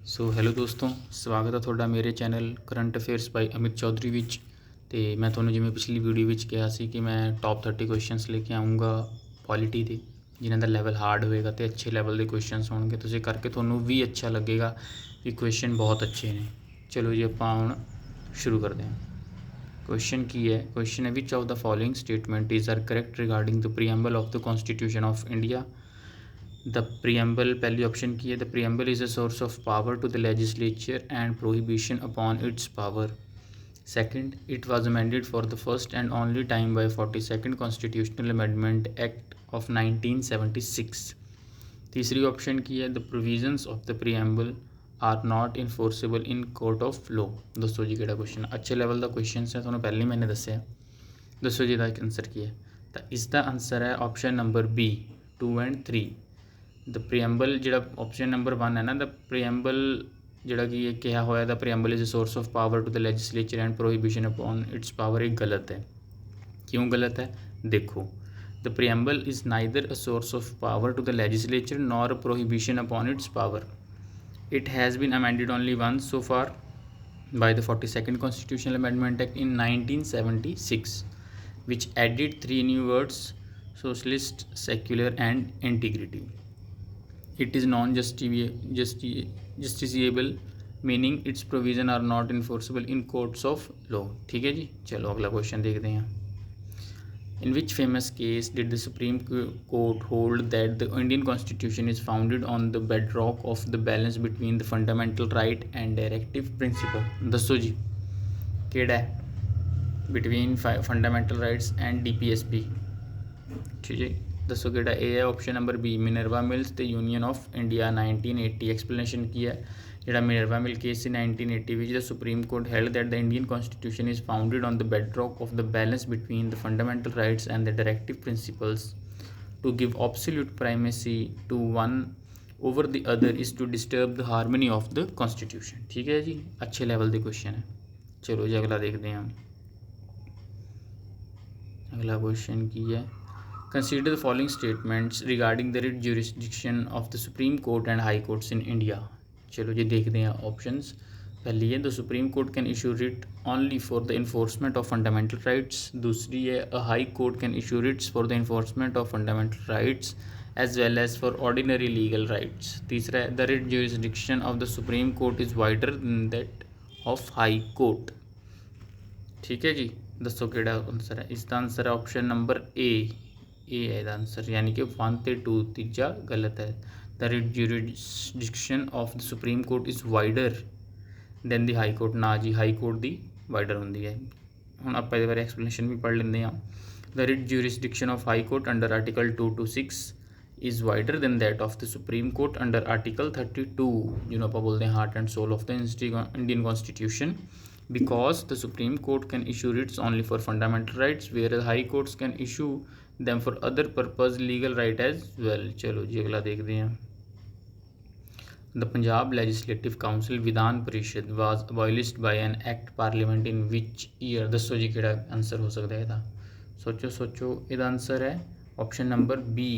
So hello ਦੋਸਤੋ, ਸਵਾਗਤ ਹੈ ਤੁਹਾਡਾ ਮੇਰੇ ਚੈਨਲ ਕਰੰਟ ਅਫੇਅਰਸ ਬਾਈ ਅਮਿਤ ਚੌਧਰੀ ਵਿੱਚ। ਤੇ ਮੈਂ ਤੁਹਾਨੂੰ ਜਿਵੇਂ ਪਿਛਲੀ ਵੀਡੀਓ ਵਿੱਚ ਕਿਹਾ ਸੀ ਕਿ ਮੈਂ ਟੌਪ 30 ਕੁਐਸਚਨਸ ਲੈ ਕੇ ਆਉਂਗਾ ਪੋਲਿਟੀ ਦੇ, ਜਿਨ੍ਹਾਂ ਦਾ ਲੈਵਲ ਹਾਰਡ ਹੋਏਗਾ ਅਤੇ ਅੱਛੇ ਲੈਵਲ ਦੇ ਕੁਐਸਚਨਸ ਹੋਣਗੇ। ਤੁਸੀਂ ਕਰਕੇ ਤੁਹਾਨੂੰ ਵੀ ਅੱਛਾ ਲੱਗੇਗਾ ਕਿ ਕੁਐਸਚਨ ਬਹੁਤ ਅੱਛੇ ਨੇ। ਚਲੋ ਜੀ ਆਪਾਂ ਹੁਣ ਸ਼ੁਰੂ ਕਰਦੇ ਹਾਂ। ਕੁਐਸਚਨ ਕੀ ਹੈ? ਕੁਐਸਚਨ ਹੈ which of the following statement is are correct regarding the preamble of the constitution of India. The preamble, पहली ऑप्शन की है, the preamble is a source of power to the legislature and prohibition upon its power. Second, it was amended for the first and only time by 42nd Constitutional Amendment Act of 1976. तीसरी option की है, the provisions of the preamble are not enforceable in court of law। दोस्तों जी केड़ा question अच्छे level का question है, थोड़ा पहले ही मैंने दसिया। दसो जी आंसर की है, तो इसका आंसर है option number B 2 and 3। The preamble जो ऑप्शन नंबर 1 है ना, द प्रीएंबल जोड़ा कि कहा होया the preamble is a source of power to the legislature and prohibition upon its power, ये गलत है। क्यों गलत है? देखो, the preamble is neither a source of power to the legislature nor a prohibition upon its power. It has been amended only once so far by the 42nd Constitutional Amendment Act in 1976, which added 3 new words: socialist, secular and integrity. It is non-justiciable, meaning its provision are not enforceable in courts of law। ठीक है जी, चलो अगला question देखते हैं। In which famous case did the Supreme Court hold that the Indian Constitution is founded on the bedrock of the balance between the fundamental right and directive principle? दसो जी केड़ा है? Between fundamental rights and DPSP। ठीक है, दसो केड़ा? ए है option number B Minerva mills ते यूनियन ऑफ इंडिया 1980। एक्सप्लेनेशन की है, जो मिनरवा मिल केस से 1980 which the supreme court held that the Indian constitution is founded on the bedrock of the balance between the fundamental rights and the directive principles. To give absolute primacy to one over the other is to disturb the harmony of the constitution. ठीक है जी, अच्छे level के question है। चलो जी अगला देखते हैं हम। अगला क्वेश्चन की है, consider the following statements regarding the writ jurisdiction of the Supreme Court and High Courts in India। चलो जी देखते हैं ऑप्शंस। पहली है, the supreme court can issue writ only for the enforcement of fundamental rights. दूसरी है, a high court can issue writs for the enforcement of fundamental rights as well as for ordinary legal rights. तीसरा है, the writ jurisdiction of the supreme court is wider than that of high court. ठीक है जी, दसो केड़ा answer है? इसका answer है option number A है आंसर, यानी कि 1 ते 2 तीजा गलत है। The writ jurisdiction of the supreme court is wider than the high court. ना जी, हाई कोर्ट दी वाइडर होंगी है। हम आप बारे एक्सप्लेनेशन भी पढ़ लेंगे। The writ jurisdiction of high court under article 226 is wider than that of the supreme court under article 32, जिन्होंने आप बोलते हैं heart and soul of the Indian constitution, because the Supreme Court can issue writs only for fundamental rights, whereas high courts can issue them for other purpose legal right as well। चलो जी अगला देखते हैं। The Punjab legislative council Vidhan Parishad was abolished by an act parliament in which year। दसो जी केड़ा answer हो सकता है इसदा? सोचो इसदा आंसर है option number B.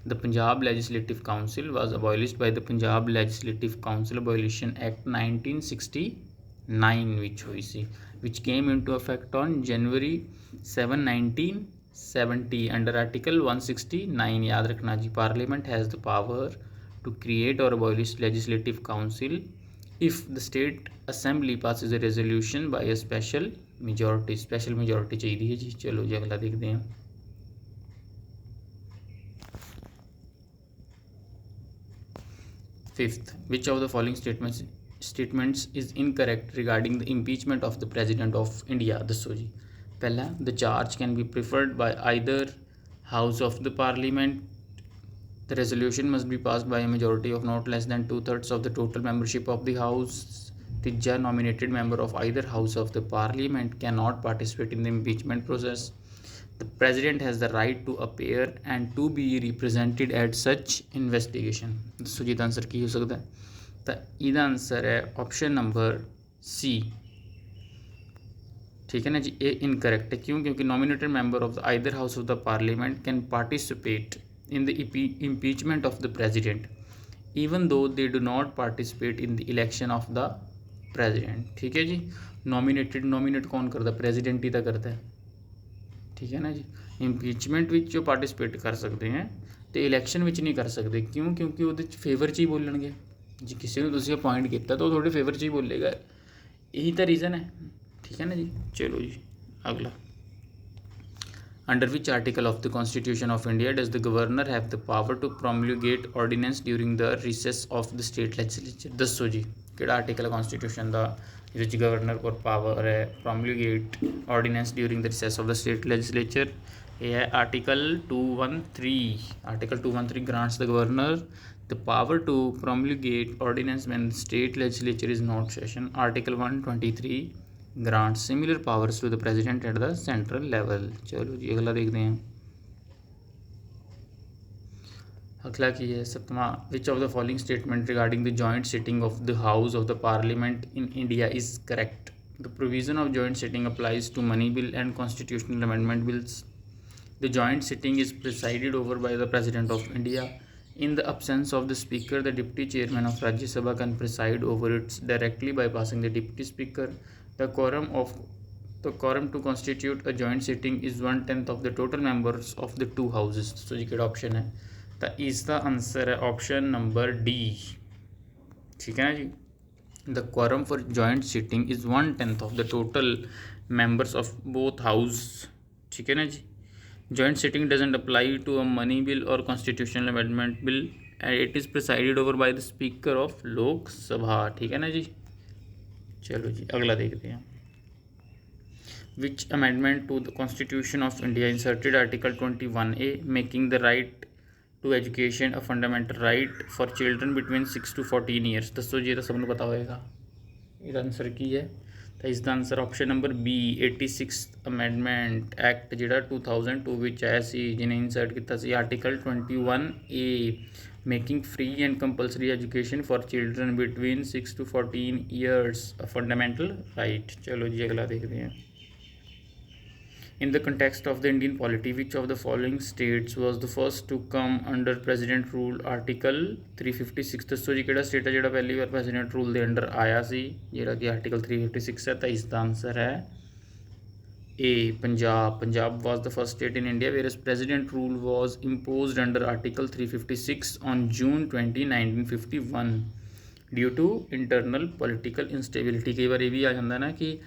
The Punjab legislative council was abolished by the Punjab Legislative Council Abolition Act 1969 which हुई सी, which came into effect on January 7, 1970 under Article 169। याद रखना जी, Parliament has the power to create or abolish legislative council if the state assembly passes a resolution by a special majority। special majority चाहिए है जी। चलो जी अगला देखते हैं। Fifth, which of the following statements is incorrect regarding the impeachment of the president of India। दसो जी। पहला, the charge can be preferred by either house of the parliament। The resolution must be passed by a majority of not less than 2/3 of the total membership of the house। Teeja, nominated member of either house of the parliament cannot participate in the impeachment process। The president has the right to appear and to be represented at such investigation। दसो जी answer की हो सकता है? तो इसका answer है option number सी। ठीक है ना जी, ये इनकरेक्ट है। क्यों? क्योंकि nominated member of the either house of the parliament can participate in the impeachment of the president even though they do not participate in the election of the president। ठीक है जी। Nominate कौन करता है? President ही तो करता है, ठीक है ना जी। इंपीचमेंट विच जो पार्टिसिपेट कर सकते हैं तो इलैक्शन विच नहीं कर सकते, क्यों? क्योंकि वो फेवर च ही बोलणगे जी। किसी ने तुसीं अपॉइंट किया तो थोड़े फेवर च ही बोलेगा, यही तो रीज़न है, ठीक है ना जी। चलो जी अगला, under which article of the constitution of India does the governor have the power to promulgate ordinance during the recess of the state legislature. दसो जी किहड़ा आर्टिकल है कॉन्स्टिट्यूशन का जिस गवर्नर को पावर है promulgate ordinance during the recess of the state legislature. ये है article 213। Article 213 grants the governor the power to promulgate ordinance when the state legislature is not session. Article 123 grants similar powers to the president at the central level। चलो जी अगला देखते हैं। अगला की है सप्तमा, which of the following statement regarding the joint sitting of the house of the parliament in India is correct. The provision of joint sitting applies to money bill and constitutional amendment bills. The joint sitting is presided over by the president of India. In the absence of the speaker, the deputy chairman of Rajya Sabha can preside over it directly by passing the deputy speaker। The quorum to constitute a joint sitting is 1/10 of the total members of the two houses। So जी केड़ा option है? तो इसका answer है option number D, ठीक है ना जी। The quorum for joint sitting is 1/10 of the total members of both house, ठीक है ना जी। Joint sitting doesn't apply to a money bill or constitutional amendment bill and it is presided over by the speaker of लोक सभा, ठीक है ना जी। चलो जी अगला देखते हैं। Which amendment to the Constitution of India inserted Article 21A making the right to education a fundamental right for children between 6 to 14 years। दसो जी तो सबनों पता होएगा ये आंसर की है। तो इसका answer option number B 86 amendment act जिहड़ा 2002 विच आया सी, जिन्हें इंसर्ट किया सी article 21A making free and compulsory education for children between 6 to 14 years a fundamental right. चलो जी अगला देखते हैं। In the context of the Indian polity, which of the following states was the first to come under president rule? Article 356। दसो जी किहड़ा state है जिहड़ा पहली बार president rule दे अंडर आया सी, जिहड़ा कि आर्टिकल 356 है। तो इसका आंसर है ए Punjab. Punjab was the first state in India whereas president rule was imposed under article 356 on June 20, 1951 due to internal political instability। कई बार ये भी आ जाता है ना कि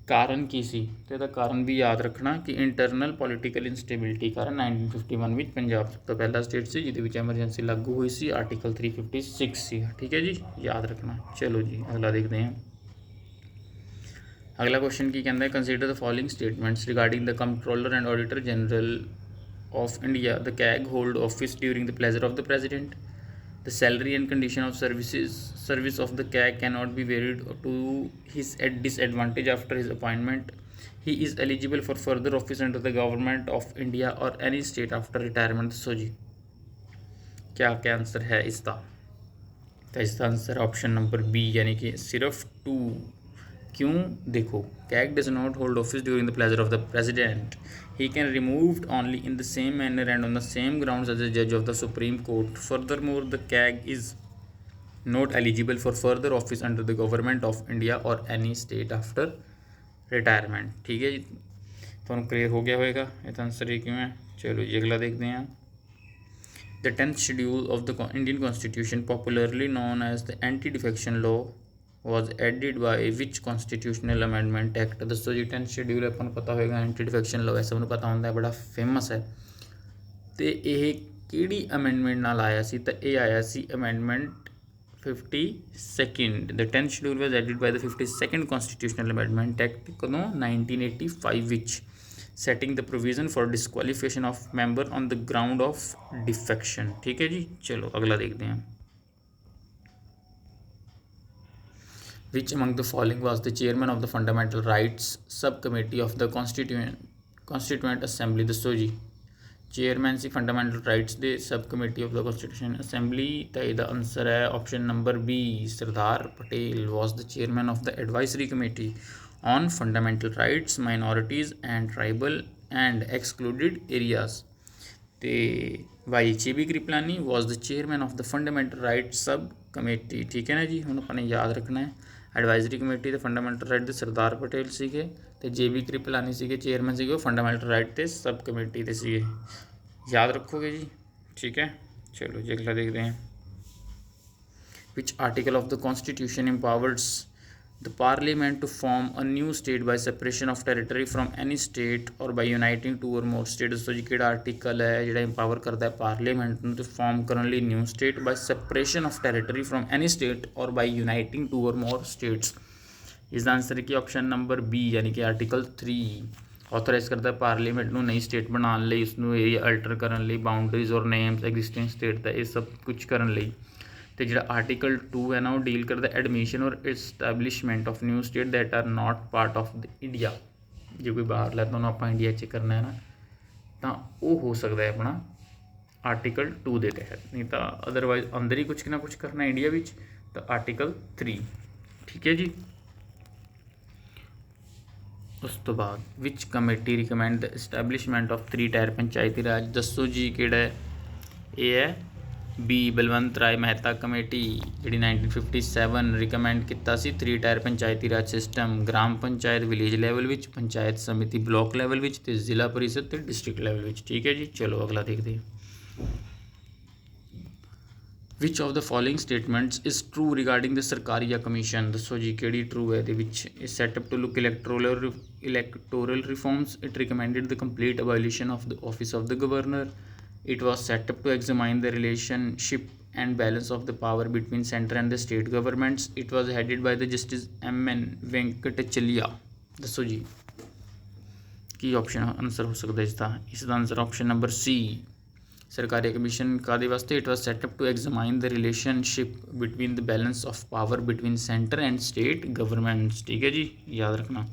कारण की सी, तो यदा कारण भी याद रखना कि इंटरनल पॉलिटिकल इंस्टेबिलिटी कारण 1951 में पंजाब सब तो पहला स्टेट से जिहदे विच एमरजेंसी लागू हुई सी आर्टिकल 356 सी, ठीक है जी याद रखना। चलो जी अगला देखते हैं। अगला क्वेश्चन की कहता है consider the following statements regarding the controller and auditor general of India. The CAG hold office during the pleasure of the president. The salary and condition of service of the CAG cannot be varied to his disadvantage after his appointment। He is eligible for further office under the government of India or any state after retirement। दसो जी क्या क्या answer है इसका? तो इसका answer option number B यानी कि सिर्फ 2। क्यों? देखो CAG does not hold office during the pleasure of the president। He can removed only in the same manner and on the same grounds as a judge of the Supreme Court। Furthermore, the CAG is not eligible for further office under the government of India or any state after retirement। ठीक है जी तो clear हो गया होगा इसका answer ये क्यों है। चलो जी अगला देखते हैं। The 10th schedule of the Indian Constitution, popularly known as the Anti-Defection Law, was added by which constitutional amendment act। दसो जी 10th शेड्यूल अपन पता होगा एंटी डिफेक्शन लॉ है, सब नूं पता होंदा है, बड़ा फेमस है। तो ये किहड़ी अमेंडमेंट नाल आया सी? तो ये आया सी amendment 52nd। The 10th schedule was added by the 52nd constitutional amendment act कदों 1985 विच setting the provision for disqualification of member on the ground of defection. ठीक है जी चलो अगला देखते हैं। Which among the following was the chairman of the Fundamental Rights Subcommittee of the Constituent Assembly? दसो जी चेयरमैन सी फंडामेंटल राइट्स दे sub committee of the constitution assembly. तो इसका आंसर है option number B Sardar Patel was the chairman of the advisory committee on fundamental rights minorities and tribal and excluded areas. तो वाई चीबी Kripalani was the chairman of the fundamental right sub committee. ठीक है ना जी, हम अपने याद रखना है। एडवाइजरी कमेटी ਦੇ फंडामेंटल राइट ਦੇ ਸਰਦਾਰ ਪਟੇਲ ਸੀਗੇ ਤੇ JB कृपलानी ਸੀਗੇ ਚੇਅਰਮੈਨ ਸੀਗੇ ਉਹ फंडामेंटल राइट ਦੇ सब कमेटी ਦੇ ਸੀਗੇ। याद रखोगे जी, ठीक है। चलो जी अगला देखते हैं। विच article of the constitution empowers the parliament to form a new state by separation of territory from any state or by uniting two or more states। तो जी ਕਿਹੜਾ ਆਰਟੀਕਲ ਹੈ ਜਿਹੜਾ ਇੰਪਾਵਰ ਕਰਦਾ ਹੈ ਪਾਰਲੀਮੈਂਟ ਨੂੰ ਤੇ ਫਾਰਮ ਕਰਨ ਲਈ new state by separation of territory from any state or by uniting two or more states. ਇਸ ਦਾ ਆਨਸਰ ਕੀ ਆਪਸ਼ਨ ਨੰਬਰ ਬੀ ਯਾਨੀ ਕਿ ਆਰਟੀਕਲ 3 ਆਥੋਰਾਈਜ਼ ਕਰਦਾ ਪਾਰਲੀਮੈਂਟ ਨੂੰ ਨਈ ਸਟੇਟ ਬਣਾਉਣ ਲਈ, ਉਸਨੂੰ ਏਰੀਆ ਅਲਟਰ ਕਰਨ ਲਈ, ਬਾਉਂਡਰੀਜ਼ ਔਰ ਨੇਮਸ ਐਗਜ਼ਿਸਟਿੰਗ ਸਟੇਟ ਦਾ ਇਹ ਸਭ ਕੁਝ ਕਰਨ ਲਈ। तो जो आर्टिकल 2 है ना वो डील करता एडमिशन और establishment of new state that are not part of the India. जो कोई बाहर लै तो आप इंडिया च करना है ना तो वो हो सकता है अपना आर्टिकल 2 के तहत, नहीं तो अदरवाइज अंदर ही कुछ ना कुछ करना इंडिया विच तो आर्टिकल 3। ठीक है जी। उस तो बाद which committee recommend the establishment of 3 tier Panchayati Raj. दसो जी किहड़ा है, ये है बी बलवंत राय मेहता कमेटी जी 1957 रिकमेंड किया 3 tier Panchayati Raj system, Gram Panchayat village level विच, पंचायत समिति ब्लॉक लैवल विच ते जिला परिषद ते डिस्ट्रिक्ट लैवल विच। ठीक है जी। चलो अगला देखते हैं। Which of the following statements is true regarding the Sarkaria commission. दसो जी किहड़ी ट्रू है। Is set up to look electoral reforms, it recommended the complete abolition of the office of the governor, it was set up to examine the relationship and balance of the power between center and the state governments, it was headed by the justice MN Venkatachalya। दसो जी की option answer हो सकता है इसका answer option number सी सरकारी commission कादे वास्ते it was set up to examine the relationship between the balance of power between centre and state governments. ठीक है जी, याद रखना।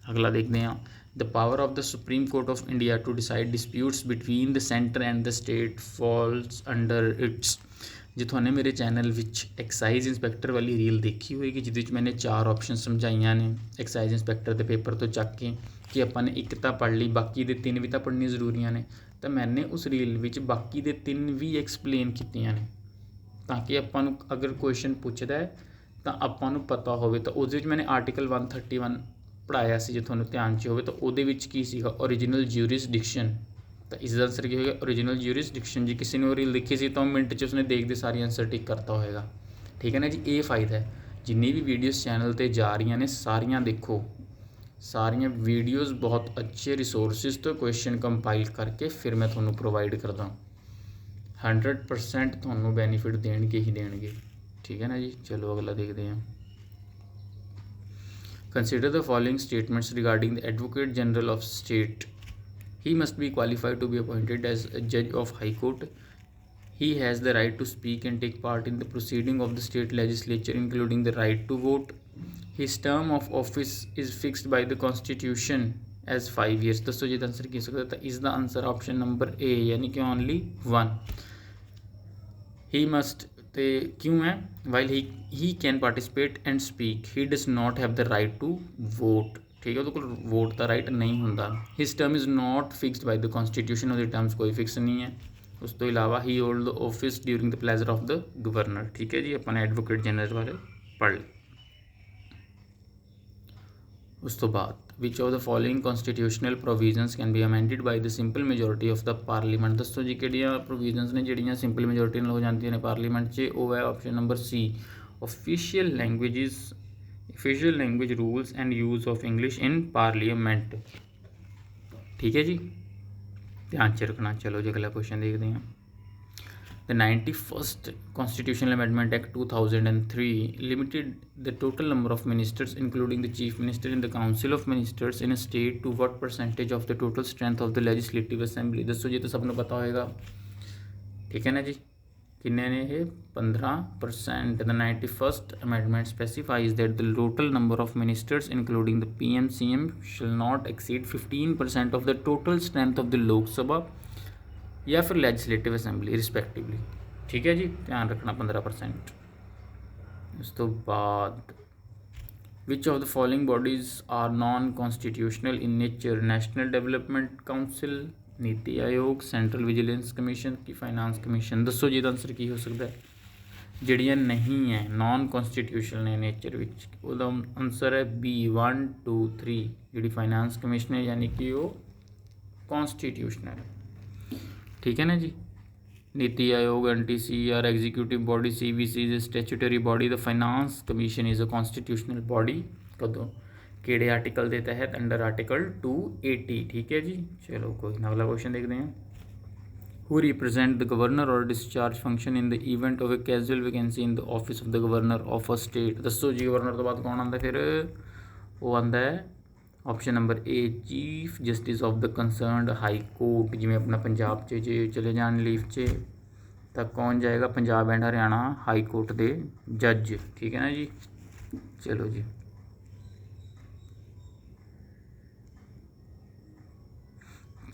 अगला देखते हैं। The power of the Supreme Court of India to decide disputes between the centre and the state falls under its। जो तुमने मेरे चैनल विच एक्साइज इंस्पैक्टर वाली रील देखी होगी जिद मैंने 4 ऑप्शन समझाइया ने एक्साइज इंस्पैक्टर के पेपर तो चक के कि अपन ने एक तो पढ़ ली, बाकी दे 3 भी तो पढ़नी जरूरी ने, तो मैंने उस रील विच बाकी दे 3 भी एक्सप्लेन कीतियां ने ताकि अपन अगर क्वेश्चन पूछता है तो अपन पता हो। तो उस मैंने आर्टिकल 131 पढ़ाया से जो थोड़ा ध्यान च हो तो वो ओरिजिनल ज्यूरिसडिक्शन। तो इसका आंसर की होगा ओरिजिनल ज्यूरिसडिक्शन। जी किसी ने रील देखी सी तो मिनट च उसने देखते सारी आंसर टिक करता होएगा। ठीक है ना जी, ये फ़ायदा है जिन्नी भी वीडियोस चैनल पर जा रही ने सारियाँ देखो, सारियाँ वीडियोस बहुत अच्छे रिसोर्सिस तो क्वेश्चन कंपाइल करके फिर मैं थोड़ा प्रोवाइड करदा। 100% थोड़ा बेनीफिट देंगे ही देंगे। ठीक है ना जी। चलो अगला देखते हैं। Consider the following statements regarding the Advocate General of State. He must be qualified to be appointed as a judge of High Court. He has the right to speak and take part in the proceeding of the state legislature, including the right to vote. His term of office is fixed by the Constitution as 5 years। दोस्तों जी answer की सकता था इसका answer option number A यानी कि only 1। He must तो क्यों है while he can participate and speak, he does not have the right to vote. ठीक है, वो वोट का राइट नहीं होंगे। His term is not fixed by the constitution, उसके टर्म्स कोई फिक्स नहीं है। उस तो इलावा he hold the office during the pleasure of the governor. ठीक है जी, अपने एडवोकेट जनरल वाले पढ़ लें। उस तो बाद which of the following constitutional provisions can be amended by the simple majority of the parliament. दसो जी किहड़ियां प्रोविजनस ने जिहड़ियां सिंपल मेजोरिटी नाल हो जांदियां ने पार्लीमेंट च, वो है option number C official language rules and use of English in parliament. ठीक है जी, ध्यान च रखना। चलो जी अगला क्वेश्चन देखते हैं। The 91st Constitutional Amendment Act 2003 limited the total number of ministers, including the Chief Minister in the Council of Ministers in a state, to what percentage of the total strength of the Legislative Assembly। दसो जी, तो सबको पता होएगा। ठीक है ना जी, किन्ने ने ये 15%। The 91st Amendment specifies that the total number of ministers, including the PM, CM, shall not exceed 15% of the total strength of the Lok Sabha या फिर लेजिस्लेटिव असैम्बली रिस्पैक्टिवली। ठीक है जी, ध्यान रखना 15%। उस तो बाद which of the following bodies are non constitutional in nature. National development council, NITI Aayog, central vigilance commission की फाइनांस कमीशन। दसो जी आंसर की हो सकता है ਜਿਹੜੀਆਂ नहीं है नॉन कॉन्स्टिट्यूशनल ने नेचर विच ਉਹਦਾ आंसर है बी 1 2 3 ਜਿਹੜੀ फाइनांस कमीशन है यानी कि वो कॉन्स्टिट्यूशनल है। ठीक है ना जी। NITI Aayog NTCR executive body, CBC is a statutory body, the finance commission is a constitutional body. कदों किहड़े आर्टिकल के तहत? Under article 280। ठीक है जी। चलो कोई ना अगला क्वेश्चन देखते हैं। Who represent the governor or discharge function in the event of a casual vacancy in the office of the governor of a state? दसो जी गवर्नर तो बाद कौन आता फिर? वो आता है option number a chief justice of the concerned high court. जिमें अपना पंजाब च जे चले जान लीव च तो कौन जाएगा? Punjab and Haryana high court के जज। ठीक है ना जी। चलो जी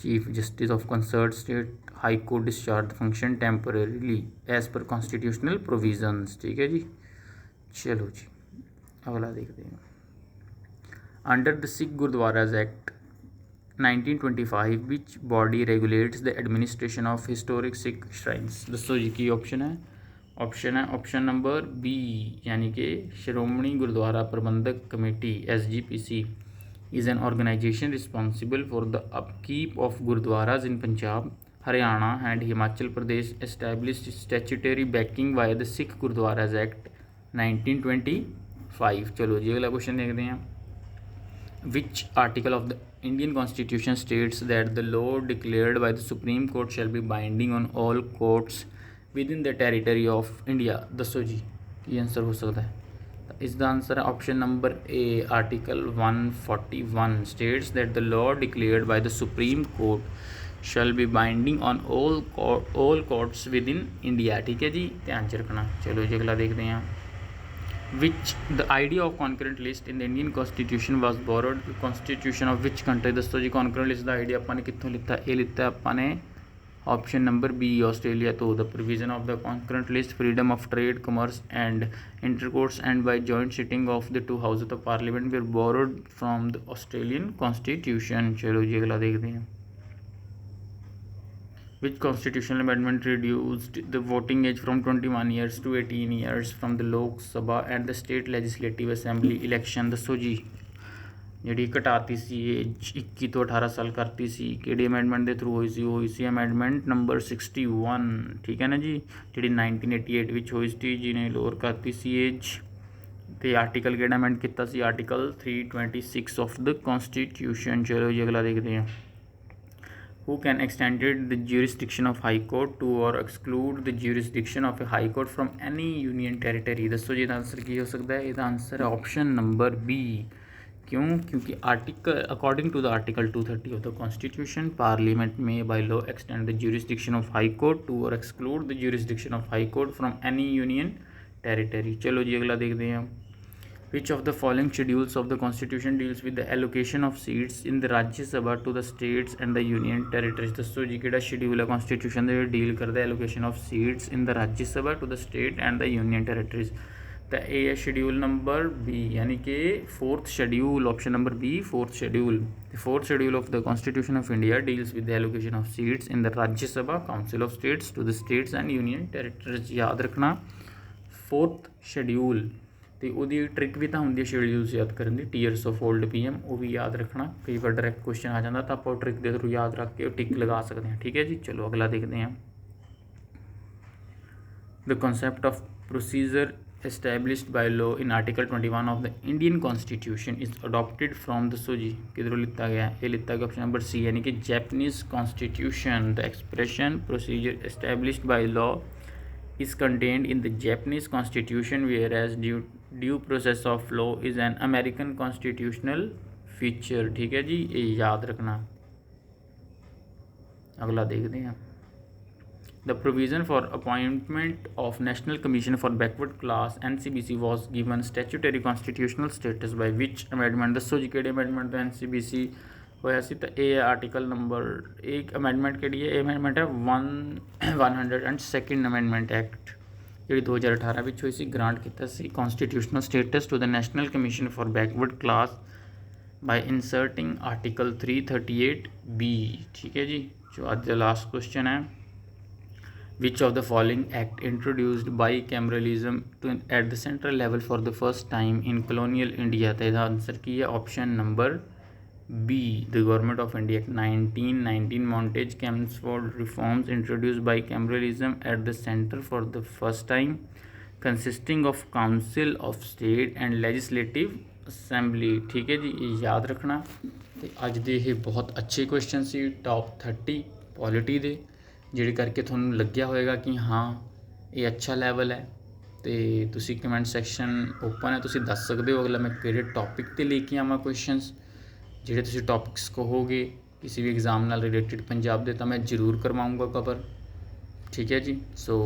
chief justice of concerned state high court discharge function temporarily as per constitutional provisions. ठीक है जी। चलो जी अगला देखते हैं। Under the Sikh Gurdwaras act 1925 which body regulates the administration of historic Sikh shrines. दसो जी की ऑप्शन है? ऑप्शन नंबर बी यानी कि श्रोमणी गुरुद्वारा प्रबंधक committee SGPC is an organization responsible for the upkeep of gurudwaras in Punjab, Haryana and Himachal Pradesh, established statutory backing via the Sikh Gurudwaras Act 1925। चलो जी अगला क्वेश्चन देखते हैं। Which article of the Indian Constitution states that the law declared by the Supreme Court shall be binding on all courts within the territory of India? दसो जी की answer हो सकता है? इसका आंसर है option number A article 141 states that the law declared by the supreme court shall be binding on all courts with in India. ठीक है जी ध्यान च रखना। चलो जी अगला देखते हैं। Which the idea of concurrent list in the Indian constitution was borrowed constitution of which country? दसो जी कॉन्करेंट लिस्ट का आइडिया अपने कितों लिता? ये लिता अपने ऑप्शन नंबर बी ऑस्ट्रेलिया तो। The provision of the concurrent list freedom of trade commerce and intercourse and by joint sitting of the two houses of parliament were borrowed from the Australian constitution. चलो जी अगला देखते हैं। विच constitutional amendment reduced the voting age from 21 years to 18 years from the Lok Sabha and the state legislative assembly election? दसो जी जी घटाती सी as 21 तो 18 साल करती सी कि अमेंडमेंट के थ्रू हुई सी अमेंडमेंट नंबर 61। ठीक है ना जी जी 1988 विच हुई थी जिन्हें लोअर करती सी एज तो आर्टिकल कि अमेंड किया आर्टिकल 326 ऑफ द कॉन्स्टिट्यूशन। चलो जी अगला देखते हैं। Who can extended the jurisdiction of high court to और exclude the jurisdiction of a high court from any union territory? दसो जी आंसर की हो सकता है? इसका आंसर है ऑप्शन नंबर बी। क्यों? क्योंकि article according to the article 230 of the constitution parliament में by law extend the jurisdiction of high court to और exclude the jurisdiction of high court from any union territory. चलो जी अगला देखते हैं। Which of the following schedules of the constitution deals with the allocation of seats in the Rajya Sabha to the states and the union territories? दसो जी कि schedule है constitution के डील करता है allocation of seats in the Rajya Sabha to the state and the union territories? तो ये है शेड्यूल नंबर बी यानी कि 4th schedule. Option number B 4th schedule of the constitution of India deals with the allocation of seats in the Rajya Sabha council of states to the states and union territories. याद रखना 4th schedule तो वो trick भी तो होंगी schedules याद करने की टीयर्स ऑफ ओल्ड PM वो भी याद रखना। कई बार डायरैक्ट क्वेश्चन आ जाता तो आप ट्रिक के थ्रू याद रख के टिक लगा सकते हैं। ठीक है जी। चलो अगला देखते हैं। The concept of procedure established by law in article 21 of the Indian Constitution is adopted from the सोजी किधरों लिखा गया है? ये लिखा गया ऑप्शन नंबर सी यानी कि Japanese Constitution। The expression procedure established by law is contained in the Japanese Constitution whereas due process of law is an American constitutional feature। ठीक है जी ये याद रखना। अगला देखते हैं। The provision for appointment of National Commission for Backward Class NCBC was given statutory constitutional status by which amendment? दसो जी केड़े amendment तो NCBC होया सी तो ये आर्टिकल नंबर एक amendment केड़ी है? amendment है 102nd Amendment Act जी 2018 विच हुई सी ग्रांट किया सी constitutional status to the National Commission for Backward Class by inserting article 338B। ठीक है जी। जो आज दा लास्ट क्वेश्चन है, which of the following act introduced bicameralism at the central level for the first time in colonial India. तो इसका answer की है option number B, the government of India act 1919 Montagu Chelmsford reforms introduced bicameralism at the centre for the first time consisting of council of state and legislative assembly. ठीक है जी, ये याद रखना। तो अज दे ये बहुत अच्छे क्वेश्चन सी टॉप 30 पॉलिटी दे, ਜਿਹੜੇ ਕਰਕੇ ਤੁਹਾਨੂੰ ਲੱਗਿਆ ਹੋਏਗਾ ਕਿ ਹਾਂ ਇਹ ਅੱਛਾ ਲੈਵਲ ਹੈ। ਤੇ ਤੁਸੀਂ ਕਮੈਂਟ ਸੈਕਸ਼ਨ ਓਪਨ ਹੈ, ਤੁਸੀਂ ਦੱਸ ਸਕਦੇ ਹੋ ਅਗਲਾ ਮੈਂ ਕਿਹੜੇ ਟੌਪਿਕ 'ਤੇ ਲੈ ਕੇ ਆਵਾਂ ਕੁਐਸਚਨਸ। ਜਿਹੜੇ ਤੁਸੀਂ ਟੌਪਿਕਸ ਕਹੋਗੇ ਕਿਸੇ ਵੀ ਐਗਜ਼ਾਮ ਨਾਲ ਰਿਲੇਟਡ ਪੰਜਾਬ ਦੇ, ਤਾਂ ਮੈਂ ਜ਼ਰੂਰ ਕਰਵਾਊਂਗਾ ਕਵਰ। ਠੀਕ ਹੈ ਜੀ, ਸੋ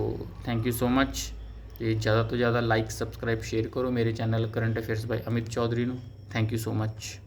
ਥੈਂਕ ਯੂ ਸੋ ਮੱਚ। ਤੇ ज़्यादा ਤੋਂ ज़्यादा ਲਾਈਕ, ਸਬਸਕ੍ਰਾਈਬ, ਸ਼ੇਅਰ ਕਰੋ ਮੇਰੇ ਚੈਨਲ ਕਰੰਟ ਅਫੇਅਰਸ ਬਾਈ ਅਮਿਤ ਚੌਧਰੀ ਨੂੰ। Thank you so much.